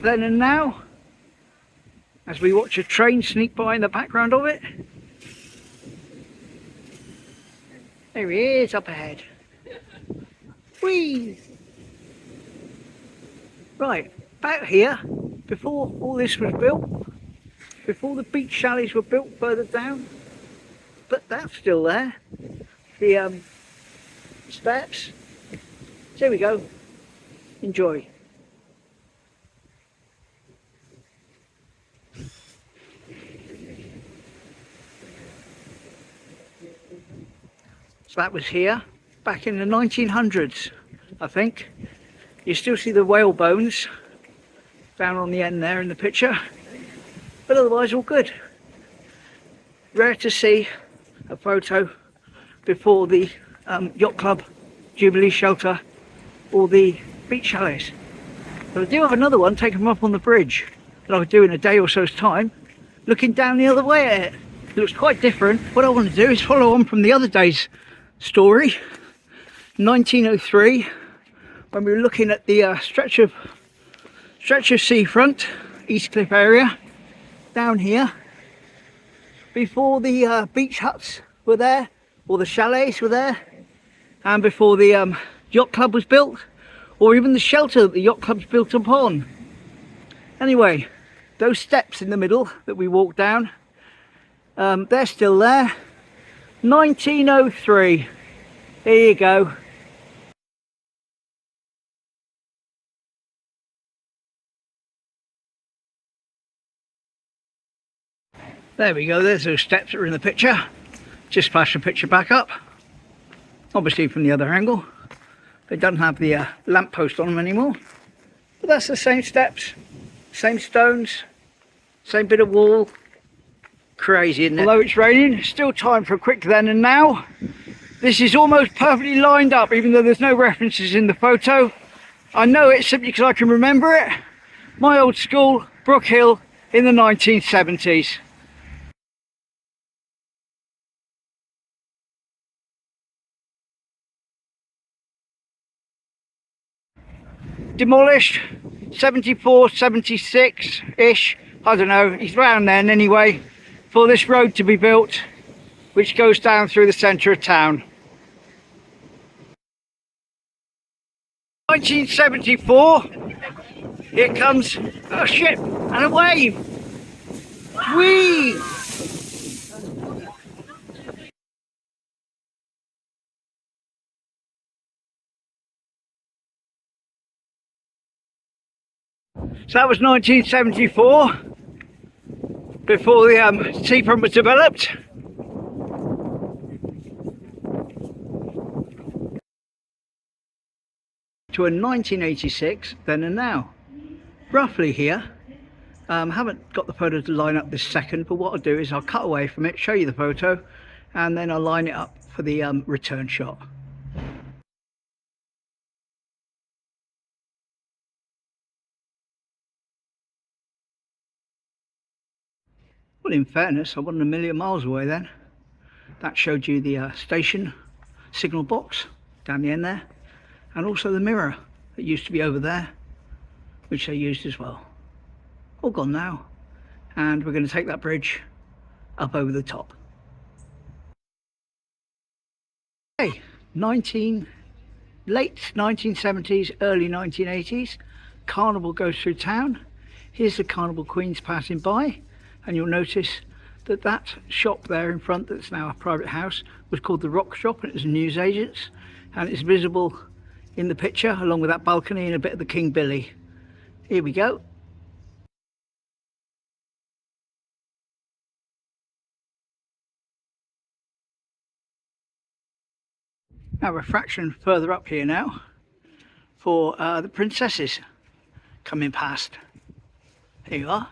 Then and now, as we watch a train sneak by in the background of it. There he is up ahead. Whee! Right, about here, before all this was built, before the beach chalets were built further down, but that's still there. The steps. So there we go. Enjoy. So that was here back in the 1900s, I think. You still see the whale bones down on the end there in the picture, but otherwise all good. Rare to see a photo before the yacht club, Jubilee shelter, or the beach chalets. But I do have another one taken up on the bridge that I'll do in a day or so's time, looking down the other way at it. It looks quite different. What I want to do is follow on from the other day's story, 1903, when we were looking at the stretch of seafront, Eastcliff area, down here, before the beach huts were there, or the chalets were there, and before the yacht club was built, or even the shelter that the yacht club's built upon. Anyway, those steps in the middle that we walked down, they're still there. 1903. There you go. There we go, there's those steps that are in the picture. Just flash the picture back up. Obviously from the other angle. They don't have the lamppost on them anymore. But that's the same steps, same stones, same bit of wall. Crazy, isn't it? Although it's raining, still time for a quick then and now. This is almost perfectly lined up, even though there's no references in the photo. I know it simply because I can remember it. My old school, Brookhill, in the 1970s. Demolished 74, 76-ish, I don't know, it's around then anyway, for this road to be built, which goes down through the centre of town. 1974, here comes a ship and a wave. Whee! So that was 1974, before the Seafront was developed. To a 1986 then and now, roughly here. Haven't got the photo to line up this second, but what I'll do is I'll cut away from it, show you the photo, and then I'll line it up for the return shot. Well, in fairness, I wasn't a million miles away then. That showed you the station signal box down the end there, and also the mirror that used to be over there, which they used as well. All gone now, and we're going to take that bridge up over the top. Okay, late 1970s, early 1980s, Carnival goes through town. Here's the Carnival Queens passing by, and you'll notice that that shop there in front, that's now a private house, was called the Rock Shop, and it was a newsagent's, and it's visible in the picture along with that balcony and a bit of the King Billy. Here we go. Now we're a fraction further up here now for the princesses coming past. Here you are.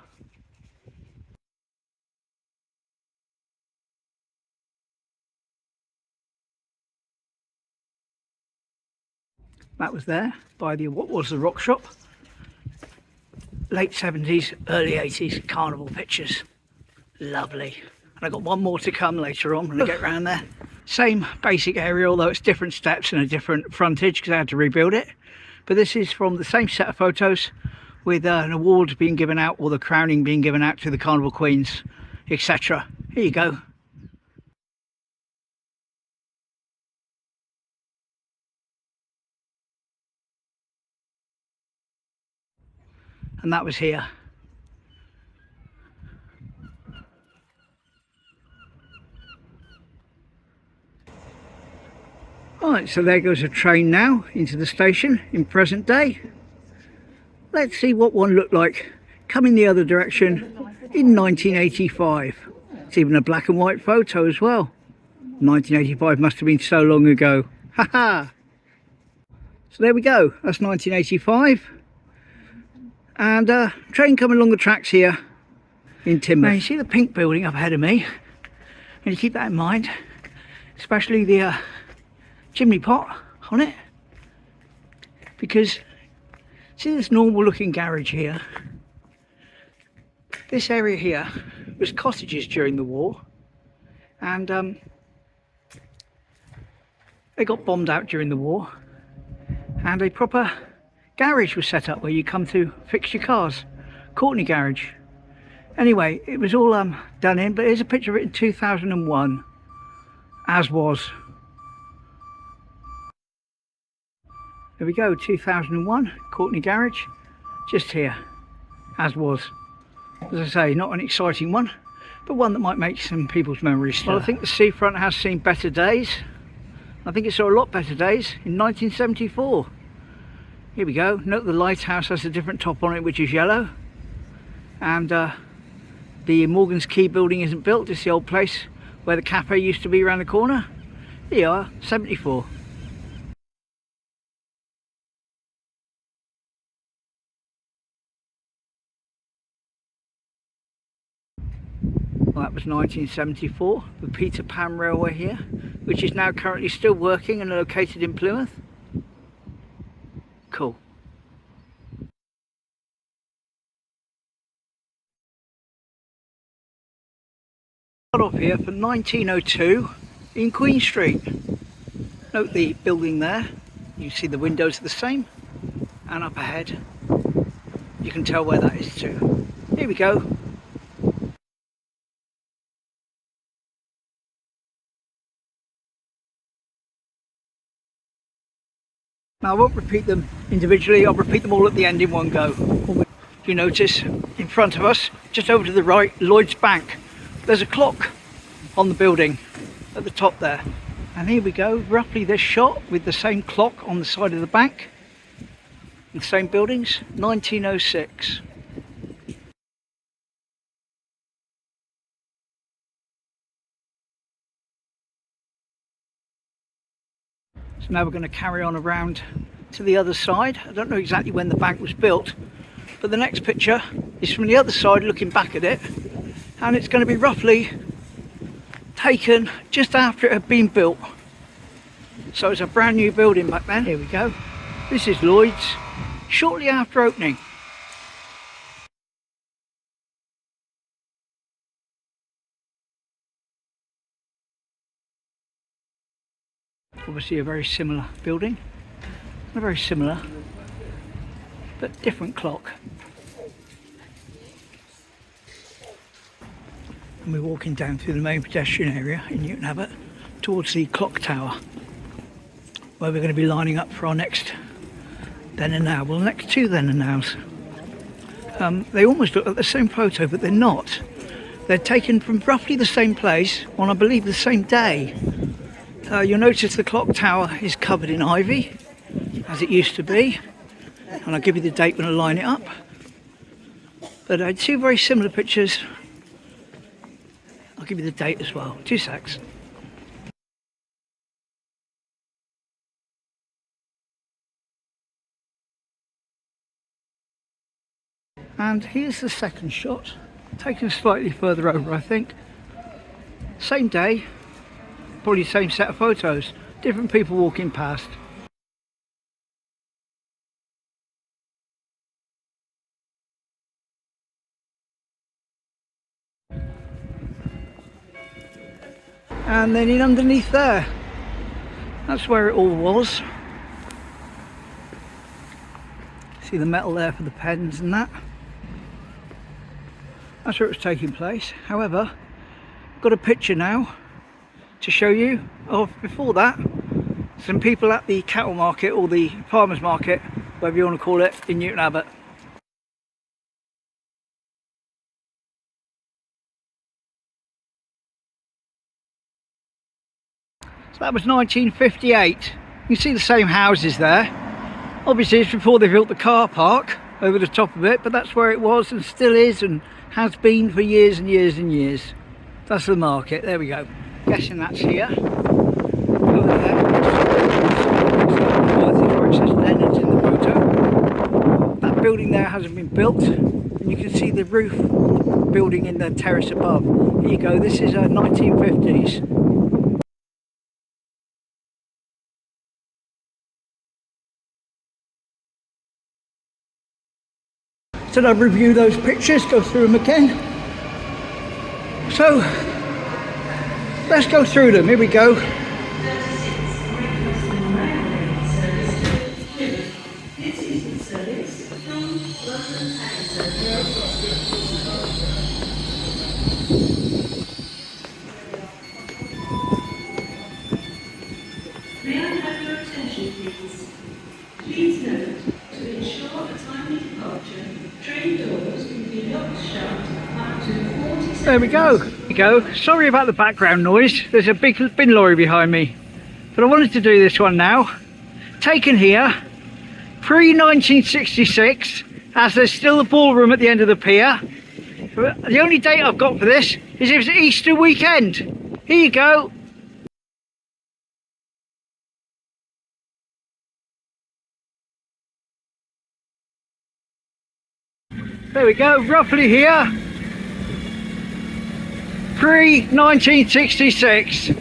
That was there by the what was the Rock Shop. Late 70s, early 80s Carnival pictures. Lovely. And I've got one more to come later on when I get round there. Same basic area, although it's different steps and a different frontage because I had to rebuild it. But this is from the same set of photos with an award being given out, or the crowning being given out to the Carnival Queens, etc. Here you go. And that was here. Right, so there goes a train now into the station in present day. Let's see what one looked like coming the other direction in 1985. It's even a black and white photo as well. 1985 must have been so long ago. Haha! So there we go, that's 1985. And train coming along the tracks here in Teignmouth. Now you see the pink building up ahead of me, and you keep that in mind, especially the chimney pot on it, because see this normal looking garage here, this area here was cottages during the war, and they got bombed out during the war, and a proper garage was set up where you come to fix your cars. Courtenay garage. Anyway, it was all done in, but here's a picture of it in 2001, as was. There we go, 2001, Courtenay garage, just here, as was. As I say, not an exciting one, but one that might make some people's memories stir. Well, I think the Seafront has seen better days. I think it saw a lot better days in 1974. Here we go. Note the Lighthouse has a different top on it, which is yellow. And the Morgan's Quay building isn't built. It's the old place where the cafe used to be around the corner. Here you are, 74. Well, that was 1974. The Pt2 railway here, which is now currently still working and located in Plymouth. Cool. Start off here for 1902 in Queen Street. Note the building there. You see the windows are the same, and up ahead you can tell where that is too. Here we go. Now I won't repeat them individually, I'll repeat them all at the end in one go. If you notice, in front of us, just over to the right, Lloyd's Bank. There's a clock on the building at the top there. And here we go, roughly this shot with the same clock on the side of the bank. The same buildings, 1906. So now we're going to carry on around to the other side. I don't know exactly when the bank was built, but the next picture is from the other side looking back at it, and it's going to be roughly taken just after it had been built. So it's a brand new building back then. Here we go. This is Lloyd's shortly after opening. Obviously a very similar building, a very similar but different clock. And we're walking down through the main pedestrian area in Newton Abbot towards the clock tower, where we're going to be lining up for our next then and now. Well, next two then and nows. They almost look like the same photo, but they're not. They're taken from roughly the same place on, I believe, the same day. You'll notice the clock tower is covered in ivy, as it used to be, and I'll give you the date when I line it up. But I had two very similar pictures. I'll give you the date as well. 2 secs. And here's the second shot, taken slightly further over, I think. Same day. Probably the same set of photos, different people walking past. And then in underneath there, that's where it all was. See the metal there for the pens and that. That's where it was taking place. However, I've got a picture now to show you of before that. Some people at the cattle market, or the farmers market, whatever you want to call it, in Newton Abbot. So that was 1958. You can see the same houses there. Obviously it's before they built the car park over the top of it, but that's where it was and still is and has been for years and years and years. That's the market. There we go. Guessing that's here. Over there. Where it says Leonard's in the photo. That building there hasn't been built, and you can see the roof building in the terrace above. Here you go. This is 1950s. So I'll review those pictures, go through them again. So let's go through them. Here we go. May I have your attention, please? Please note, to ensure a timely departure, train doors will be locked shut up to 40 There we go. There we go. Sorry about the background noise. There's a big bin lorry behind me. But I wanted to do this one now. Taken here, pre-1966, as there's still a ballroom at the end of the pier. The only date I've got for this is it was Easter weekend. Here you go. There we go, roughly here, pre-1966.